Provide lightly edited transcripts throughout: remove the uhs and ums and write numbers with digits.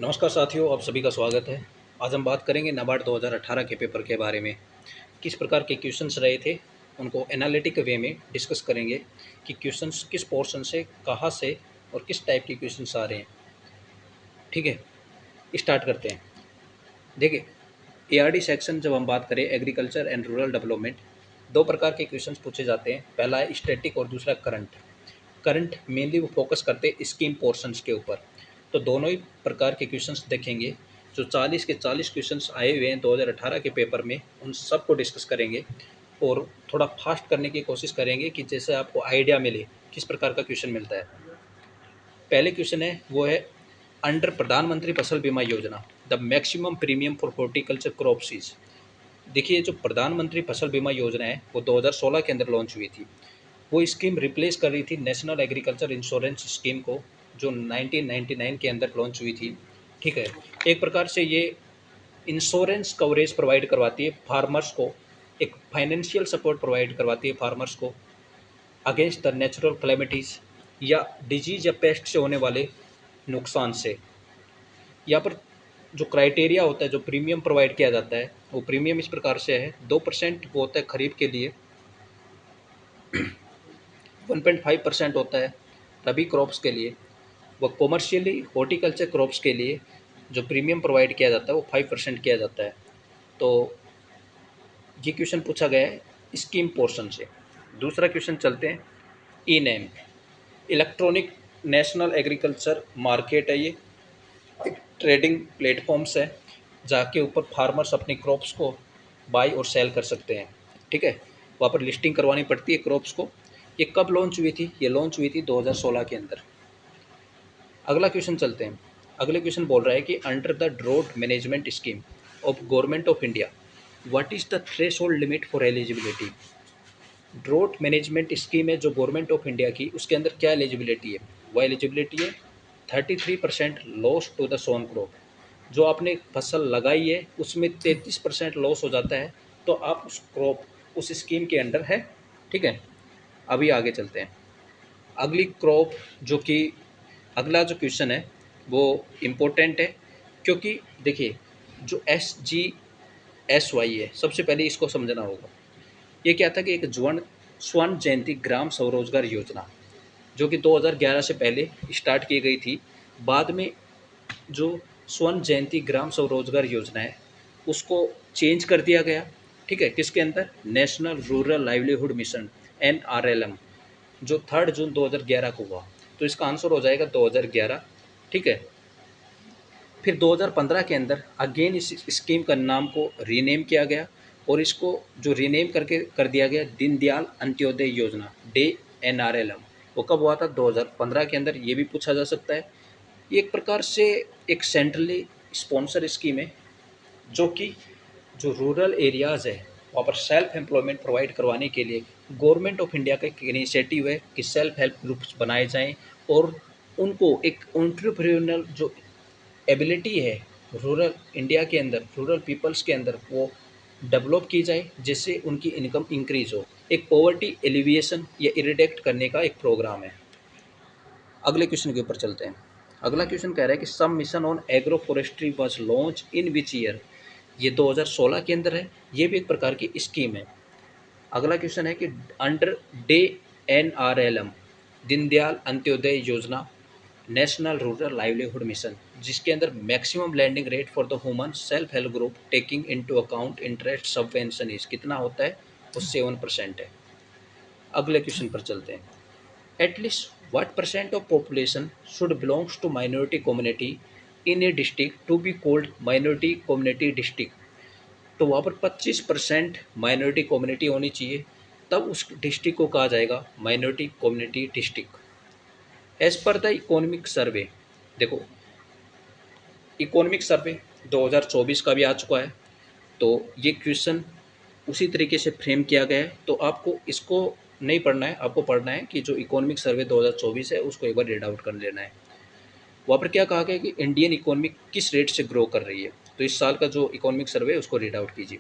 नमस्कार साथियों, आप सभी का स्वागत है। आज हम बात करेंगे नाबार्ड 2018 के पेपर के बारे में। किस प्रकार के क्वेश्चंस रहे थे, उनको एनालिटिक वे में डिस्कस करेंगे कि क्वेश्चंस किस पोर्शन से, कहाँ से और किस टाइप के क्वेश्चंस आ रहे हैं। ठीक है, स्टार्ट करते हैं। देखिए, एआरडी सेक्शन जब हम बात करें एग्रीकल्चर एंड रूरल डेवलपमेंट, दो प्रकार के क्वेश्चंस पूछे जाते हैं। पहला है स्टैटिक और दूसरा करंट। करंट मेनली वो फोकस करते हैं स्कीम पोर्शंस के ऊपर। तो दोनों ही प्रकार के क्वेश्चंस देखेंगे। जो 40 के 40 क्वेश्चंस आए हुए हैं 2018 के पेपर में, उन सब को डिस्कस करेंगे और थोड़ा फास्ट करने की कोशिश करेंगे कि जैसे आपको आइडिया मिले किस प्रकार का क्वेश्चन मिलता है। पहले क्वेश्चन है वो है अंडर प्रधानमंत्री फसल बीमा योजना the maximum premium for horticulture crops is. देखिए, जो प्रधानमंत्री फसल बीमा योजना है वो 2016 के अंदर लॉन्च हुई थी। वो स्कीम रिप्लेस कर रही थी नेशनल एग्रीकल्चर इंश्योरेंस स्कीम को, जो 1999 के अंदर लॉन्च हुई थी। ठीक है, एक प्रकार से ये इंश्योरेंस कवरेज प्रोवाइड करवाती है फार्मर्स को, एक फाइनेंशियल सपोर्ट प्रोवाइड करवाती है फार्मर्स को अगेंस्ट द नेचुरल क्लेमिटीज़ या डिजीज या पेस्ट से होने वाले नुकसान से। यहाँ पर जो क्राइटेरिया होता है, जो प्रीमियम प्रोवाइड किया जाता है, वो प्रीमियम इस प्रकार से है। 2% वो होता है खरीफ के लिए, 1.5% होता है रबी क्रॉप्स के लिए, व कॉमर्शियली हॉर्टिकल्चर क्रॉप्स के लिए जो प्रीमियम प्रोवाइड किया जाता है वो 5% किया जाता है। तो ये क्वेश्चन पूछा गया है स्कीम पोर्शन से। दूसरा क्वेश्चन चलते हैं। E NAM electronic national agriculture market है, ये एक ट्रेडिंग प्लेटफॉर्म्स है जहाँ के ऊपर फार्मर्स अपनी क्रॉप्स को बाई और सेल कर सकते हैं। ठीक है, वहाँ पर लिस्टिंग करवानी पड़ती है क्रॉप्स को। ये कब लॉन्च हुई थी? ये लॉन्च हुई थी 2016 के अंदर। अगला क्वेश्चन चलते हैं। अगले क्वेश्चन बोल रहा है कि under the drought management scheme of government of India what is the threshold limit for eligibility. Drought management scheme है जो गवर्नमेंट ऑफ इंडिया की, उसके अंदर क्या एलिजिबिलिटी है? वो एलिजिबिलिटी है 33% loss to the sown crop. जो आपने फसल लगाई है उसमें 33% लॉस हो जाता है तो आप उस क्रॉप, उस स्कीम के अंडर है। ठीक है, अभी आगे चलते हैं। अगली क्रॉप जो कि अगला जो क्वेश्चन है वो इम्पोर्टेंट है, क्योंकि देखिए जो SGSY है, सबसे पहले इसको समझना होगा। ये क्या था कि एक स्वर्ण जयंती ग्राम स्वरोजगार योजना जो कि 2011 से पहले स्टार्ट की गई थी। बाद में जो स्वर्ण जयंती ग्राम स्वरोजगार योजना है उसको चेंज कर दिया गया। ठीक है, किसके अंदर? National rural livelihood mission, NRLM, जो 3 जून 2011 को हुआ। तो इसका आंसर हो जाएगा 2011। ठीक है, फिर 2015 के अंदर अगेन इस स्कीम का नाम को रीनेम किया गया और इसको जो रीनेम करके कर दिया गया दीनदयाल अंत्योदय योजना, DNRLM। वो कब हुआ था? 2015 के अंदर। ये भी पूछा जा सकता है। ये एक प्रकार से एक सेंट्रली स्पॉन्सर स्कीम है जो कि जो रूरल एरियाज़ है वहाँ पर सेल्फ एम्प्लॉयमेंट प्रोवाइड करवाने के लिए गवर्नमेंट ऑफ इंडिया का एक इनिशिएटिव है कि सेल्फ हेल्प ग्रुप्स बनाए जाएं और उनको एक एंटरप्रेन्योरियल जो एबिलिटी है रूरल इंडिया के अंदर, रूरल पीपल्स के अंदर, वो डेवलप की जाए जिससे उनकी इनकम इंक्रीज हो। एक पॉवर्टी एलिविएशन या इरिडेक्ट करने का एक प्रोग्राम है। अगले क्वेश्चन के ऊपर चलते हैं। अगला क्वेश्चन कह रहा है कि sub mission on agro forestry was launch in which year. ये 2016 के अंदर है। ये भी एक प्रकार की स्कीम है। अगला क्वेश्चन है कि अंडर DNRLM, दीनदयाल अंत्योदय योजना, नेशनल रूरल लाइवलीहुड मिशन, जिसके अंदर maximum landing rate for the human self help group taking into account interest subvention is, कितना होता है? वो 7% है। अगले क्वेश्चन पर चलते हैं। At least what percent of population should belongs to minority community in a district to be called minority community district. तो वहाँ पर 25% माइनॉरिटी कम्युनिटी होनी चाहिए, तब उस डिस्ट्रिक्ट को कहा जाएगा minority community district. As per the economic survey, देखो इकोनॉमिक सर्वे 2024 का भी आ चुका है, तो ये क्वेश्चन उसी तरीके से फ्रेम किया गया है। तो आपको इसको नहीं पढ़ना है, आपको पढ़ना है कि जो इकोनॉमिक सर्वे 2024 है उसको एक बार रीड आउट कर लेना है। वहाँ पर क्या कहा गया कि इंडियन इकोनॉमी किस रेट से ग्रो कर रही है। तो इस साल का जो इकोनॉमिक सर्वे है उसको रीड आउट कीजिए।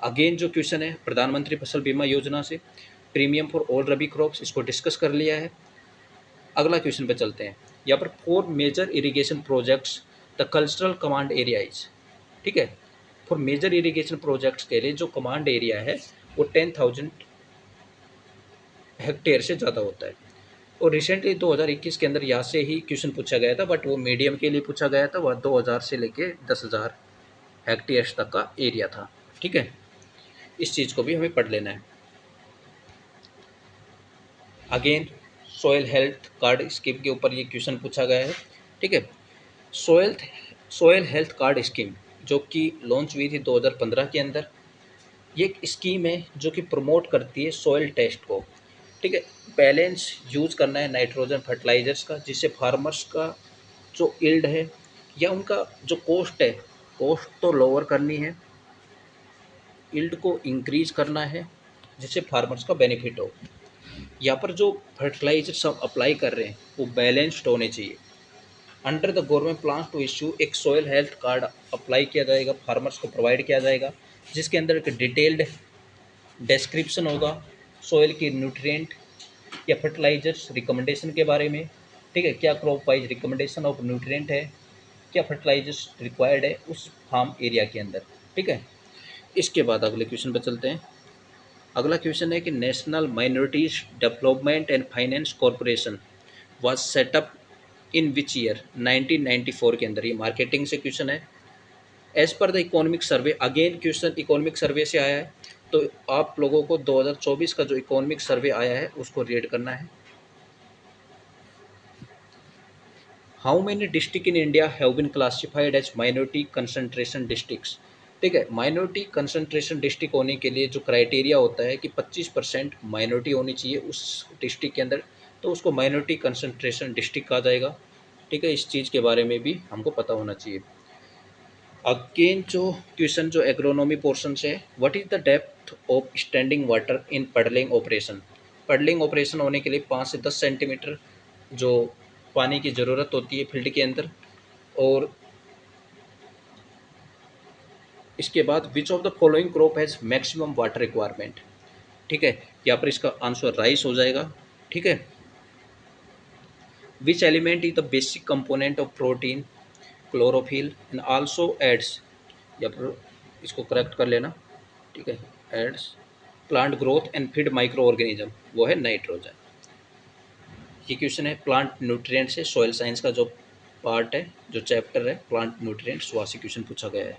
अगेन जो क्वेश्चन है प्रधानमंत्री फसल बीमा योजना से premium for all rabi crops, इसको डिस्कस कर लिया है। अगला क्वेश्चन पे चलते हैं। यहाँ पर 4 major irrigation projects the cultural command area is, ठीक है। फॉर मेजर इरिगेशन प्रोजेक्ट्स के लिए जो कमांड एरिया है वो 10,000 हेक्टेयर से ज़्यादा होता है। और रिसेंटली 2021 के अंदर यहाँ से ही क्वेश्चन पूछा गया था, बट वो मीडियम के लिए पूछा गया था, वह 2000 से लेके 10,000 हेक्टेयर्स तक का एरिया था, ठीक है। इस चीज़ को भी हमें पढ़ लेना है। Again soil health card scheme के ऊपर ये क्वेश्चन पूछा गया है, ठीक है। Soil soil health card scheme जो कि लॉन्च हुई थी 2015 के अंदर, ये एक स्कीम है जो कि प्रमोट करती है सॉइल टेस्ट को, ठीक है। बैलेंस यूज़ करना है नाइट्रोजन फर्टिलाइजर्स का, जिससे फार्मर्स का जो यील्ड है या उनका जो कॉस्ट है, कॉस्ट तो लोअर करनी है, यील्ड को इंक्रीज करना है, जिससे फार्मर्स का बेनिफिट हो। यहाँ पर जो फर्टिलाइजर्स हम अप्लाई कर रहे हैं वो बैलेंस्ड होने चाहिए। Under the government plan to issue एक सॉयल हेल्थ कार्ड अप्लाई किया जाएगा, फार्मर्स को प्रोवाइड किया जाएगा, जिसके अंदर एक डिटेल्ड डिस्क्रिप्शन होगा सॉइल की न्यूट्रिएंट या फर्टिलाइजर्स रिकमेंडेशन के बारे में, ठीक है। क्या crop wise recommendation of nutrient है, क्या फर्टिलाइजर्स रिक्वायर्ड है उस फार्म एरिया के अंदर, ठीक है। इसके बाद अगले क्वेश्चन पर चलते हैं। अगला क्वेश्चन है कि national minorities development and finance corporation was setup in which year, 1994 के अंदर। ये मार्केटिंग से क्वेश्चन है। As per the economic survey, again question economic survey से आया है, तो आप लोगों को 2024 का जो इकोनॉमिक सर्वे आया है उसको रीड करना है। How many district in India have been classified as minority concentration districts, ठीक है। माइनॉरिटी कंसंट्रेशन डिस्ट्रिक्ट होने के लिए जो क्राइटेरिया होता है कि 25% माइनॉरिटी होनी चाहिए उस डिस्ट्रिक्ट के अंदर, तो उसको माइनॉरिटी कंसंट्रेशन डिस्ट्रिक्ट कहा जाएगा, ठीक है। इस चीज़ के बारे में भी हमको पता होना चाहिए। अगेन जो क्वेश्चन जो एग्रोनॉमी पोर्शन से है, what is the depth of standing water in puddling operation. Puddling operation होने के लिए 5 से 10 सेंटीमीटर जो पानी की ज़रूरत होती है फील्ड के अंदर। और इसके बाद विच of the following crop has maximum water requirement, ठीक है। यहाँ पर इसका आंसर राइस हो जाएगा, ठीक है। Which element is the basic component of protein, chlorophyll and also aids, या पर इसको करेक्ट कर लेना, ठीक है, aids plant growth and feed micro organism, वो है नाइट्रोजन। ये क्वेश्चन है प्लांट न्यूट्रिएंट से, सॉइल साइंस का जो पार्ट है, जो चैप्टर है प्लांट न्यूट्रिएंट्स, वहाँ से क्वेश्चन पूछा गया है।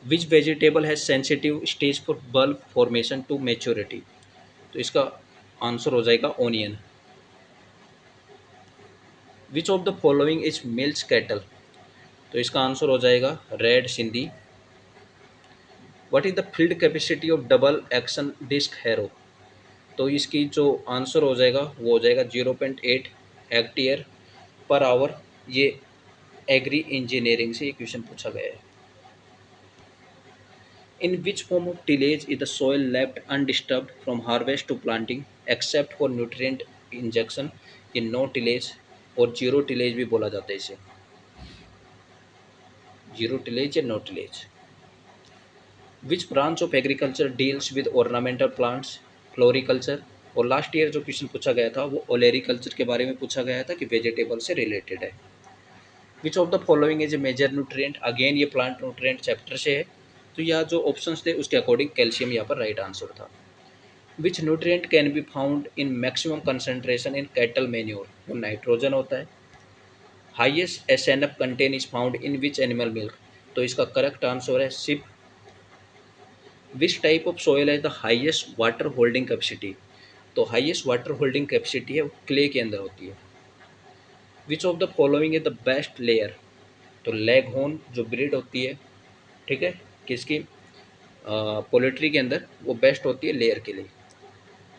Which vegetable has sensitive stage for bulb formation to maturity, तो इसका आंसर हो जाएगा onion. Which of the following is milk cattle, तो इसका आंसर हो जाएगा Red Sindhi. What is the field capacity of double action disc harrow, तो इसकी जो आंसर हो जाएगा वो हो जाएगा 0.8 हेक्टेयर पर आवर। ये एग्री इंजीनियरिंग से ये क्वेश्चन पूछा गया है। In which form of tillage is the soil left undisturbed from harvest to planting except for nutrient injection, ये नो टिलेज और जीरो टिलेज भी बोला जाता है इसे, जीरो टिलेज या no tillage. Which branch of agriculture deals with ornamental plants, floriculture. और last year जो क्वेश्चन पूछा गया था वो ओलेरिकल्चर के बारे में पूछा गया था कि वेजिटेबल से रिलेटेड है। Which of the following is a major nutrient, again ये प्लांट न्यूट्रिएंट चैप्टर से है, तो यह जो ऑप्शंस थे उसके अकॉर्डिंग कैल्शियम यहाँ पर राइट आंसर था। Which nutrient can be found in maximum concentration in cattle manure, वो नाइट्रोजन होता है। Highest SNF content is found in which animal milk, तो इसका करेक्ट आंसर है sheep. Which type of soil है the highest water holding capacity, तो highest water holding capacity है वो क्ले के अंदर होती है। Which of the following is the best layer, तो लेग होन जो ब्रीड होती है, ठीक है, किसकी, पोल्ट्री के अंदर वो बेस्ट होती है लेयर के लिए।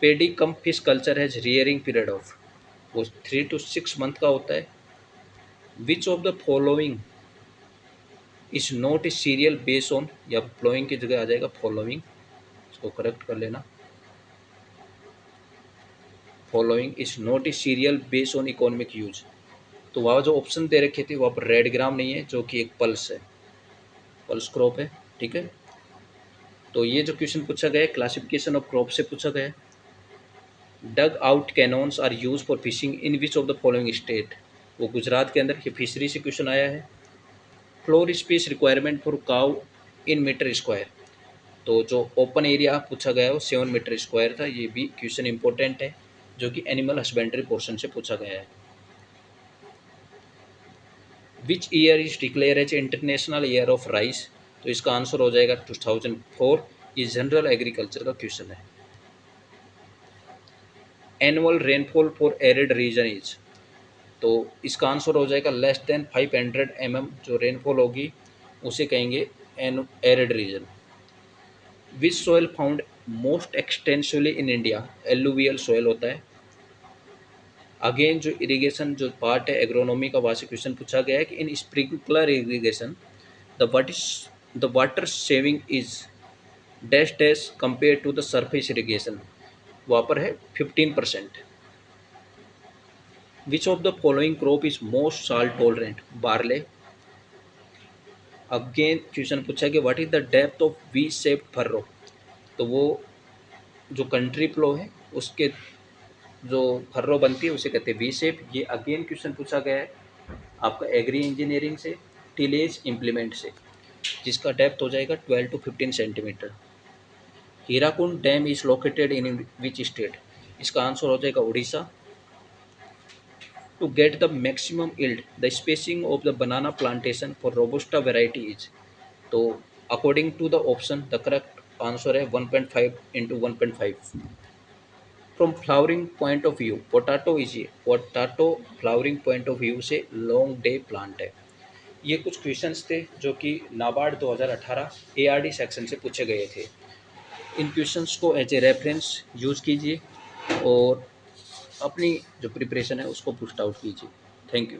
Paddy cum fish culture has rearing period of, वो 3 to 6 मंथ का होता है। Which of the following is not a cereal base on, या फ्लोइंग की जगह आ जाएगा फॉलोइंग, इसको करेक्ट कर लेना। Following is not a cereal base on economic use, तो वहाँ जो ऑप्शन दे रखे थे वहाँ पर रेड ग्राम नहीं है जो कि एक पल्स है, पल्स क्रॉप है, ठीक है। तो ये जो क्वेश्चन पूछा गया है क्लासिफिकेशन ऑफ क्रॉप से पूछा गया है। Dug out cannons are use for fishing in which of the following state, वो गुजरात के अंदर ये फिशरी से क्वेश्चन आया है। Floor space requirement for cow in metre square, तो जो ओपन एरिया पूछा गया है वो 7 मीटर स्क्वायर था। ये भी क्वेश्चन इंपॉर्टेंट है, जो कि एनिमल हस्बेंड्री पोर्शन से पूछा गया है। Which year is declare as international year of rice, तो इसका आंसर हो जाएगा 2004। ये जनरल एग्रीकल्चर का क्वेश्चन है। Annual rainfall for arid region is, तो इसका आंसर हो जाएगा लेस देन 500 mm जो रेनफॉल होगी उसे कहेंगे arid region. Which soil found most extensively in India, alluvial soil होता है। अगेन जो इरिगेशन जो पार्ट है एग्रोनॉमी का, वहाँ से क्वेश्चन पूछा गया है कि in sprinkler irrigation the water saving is dash dash compare to the surface irrigation, वहाँ पर है 15%। Which of the following crop is most salt tolerant, barley. Again question पूछा कि what is the depth of V shaped furrow, तो वो जो country प्लो है उसके जो फर्रो बनती है उसे कहते हैं वी शेप। ये अगेन क्वेश्चन पूछा गया है आपका एग्री इंजीनियरिंग से, टिलेज इम्प्लीमेंट से, जिसका डेप्थ हो जाएगा 12 to 15 centimetre. Hirakud dam is located in which state, इसका आंसर हो जाएगा Orissa. To get the maximum yield the spacing of the banana plantation for robusta variety is, तो according to the option the correct answer है 1.5 into 1.5। From flowering point of view potato flowering point of view से long day plant है। ये कुछ questions थे जो कि NABARD 2018 ARD section से पूछे गए थे। इन क्वेश्चंस को एज ए रेफरेंस यूज़ कीजिए और अपनी जो प्रिपरेशन है उसको पुस्ट आउट कीजिए। Thank you.